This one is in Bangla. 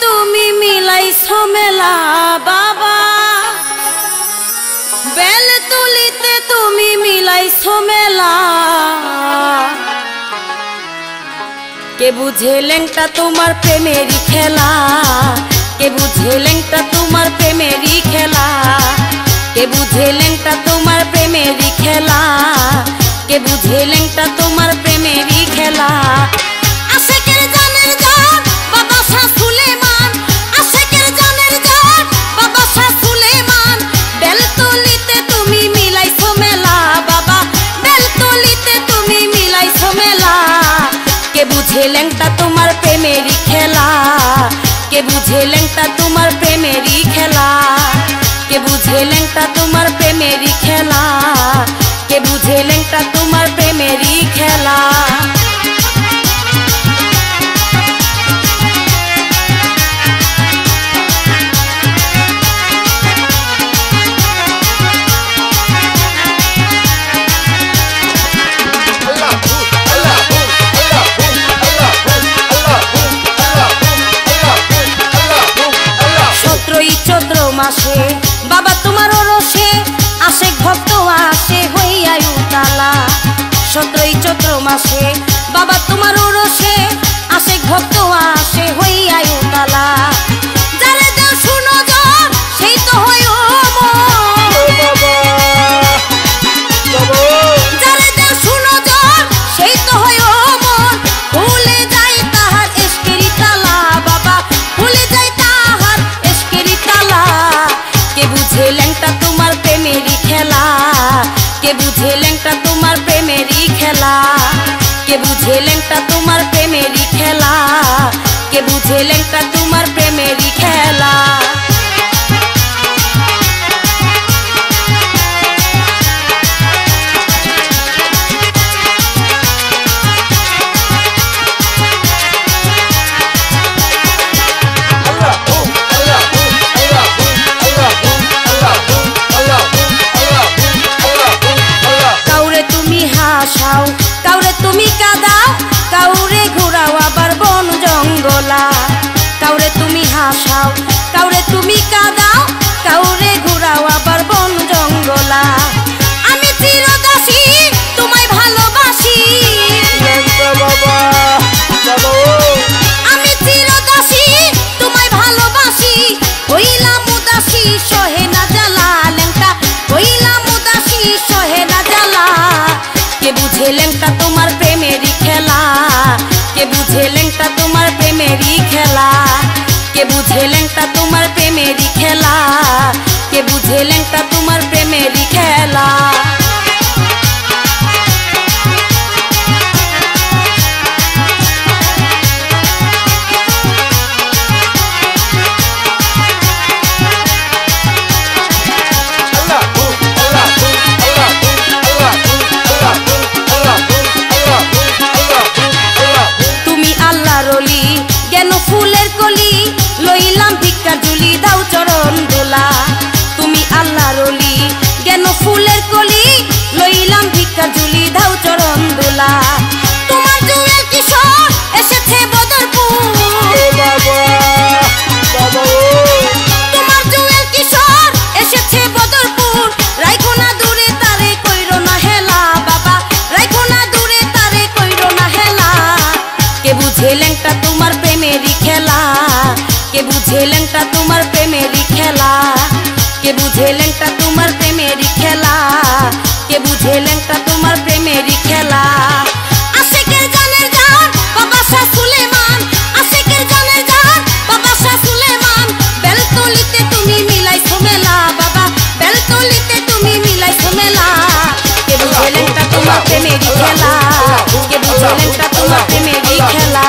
তুমি মিলাইছো মেলা বাবা, বেলতলিতে তুমি মিলাইছো মেলা। কে বুঝে ল্যাংটা তোমার প্রেমেরই খেলা, কে বুঝে ল্যাংটা তোমার প্রেমেরই খেলা, কে বুঝে ল্যাংটা তোমার প্রেমেরই খেলা, কে বুঝে ল্যাংটা তোমার প্রেমেরই খেলা। আশেকের জানের জান বাবা শাহ সুলেমান, আশেকের জানের জান বাবা শাহ সুলেমান। বেলতলিতে তুমি মিলাইছো মেলা বাবা, বেলতলিতে তুমি মিলাইছো মেলা। কে বুঝে ল্যাংটা তোমার প্রেমেরই খেলা, কে বুঝে ল্যাংটা তোমার প্রেমেরই খেলা, কে বুঝে ল্যাংটা তোমার প্রেমেরই খেলা, কে বুঝে ল্যাংটা তোমার প্রেমেরই খেলা। মাসে বাবা তোমার রসে আশেক ভক্ত আসে হইয়া উতালা। 17 চৈত্র মাসে বাবা তোমার রসে আশেক ভক্ত আসে হইয়া উতালা। যারে দেও শুনো জন সেই তো হয় যারে দেও শুনো জন সেই তো হয় মন। ভুলে যায় তাহার এসকেরি তালা বাবা, ভুলে যায় তাহার এসকেরি তালা। কে বুঝে ল্যাংটা তোমার প্রেমেরই খেলা, কে বুঝে ল্যাংটা তোমার প্রেমেরই খেলা, কে বুঝে ল্যাংটা তোমার প্রেমেরই খেলা, কে বুঝে ল্যাংটা তোমার প্রেমেরই খেলা। কাউরে তুমি কাঁদাও, কাউরে ঘুরাও আবার বন জঙ্গলা। কাউরে তুমি হাসাও, কাউরে তুমি কাঁদাও, কাউরে ঘুরাও আবার বন জঙ্গলা। আমি চিরদাসী তোমায় ভালোবাসি আমি চিরদাসী তোমায় ভালোবাসি। হইলাম উদাসী সহে না জ্বালা ল্যাংটা, হইলাম উদাসী সহে না জ্বালা। কে বুঝে ল্যাংটা তোমার প্রেমেরই খেলা, কে বুঝে ল্যাংটা তোমার প্রেমেরই খেলা, কে বুঝে ল্যাংটা তোমার প্রেমেরই খেলা, কে বুঝে ল্যাংটা তোমার প্রেমেরই খেলা। ফুলের কলি লইলাম ভিক্ষা ঝুলি দাও চরণ দোলা। তুমি আল্লাহর ওলি জ্ঞান ফুলের কলি লইলাম ভিক্ষা ঝুলি দাও চরণ দোলা। তোমার জুয়েল কিশোর এসেছে বদরপুর, তোমার জুয়েল কিশোর এসেছে বদরপুর। রাইখো না দূরে তারে কইরো না হেলা বাবা, রাইখো না দূরে তারে কইরো না হেলা। কে বুঝে ল্যাংটা তোমার প্রেমেরই খেলা, কে বুঝে ল্যাংটা তোমার প্রেমেরই খেলা, কে বুঝে ল্যাংটা তোমার প্রেমেরই খেলা, কে বুঝে ল্যাংটা তোমার প্রেমেরই খেলা। আশেকের জানের জান বাবা শাহ সুলেমান, আশেকের জানের জান বাবা শাহ সুলেমান। বেলতলিতে তুমি মিলাইছো মেলা বাবা, বেলতলিতে তুমি মিলাইছো মেলা। কে বুঝে ল্যাংটা তোমার প্রেমেরই খেলা, কে বুঝে ল্যাংটা তোমার প্রেমেরই খেলা।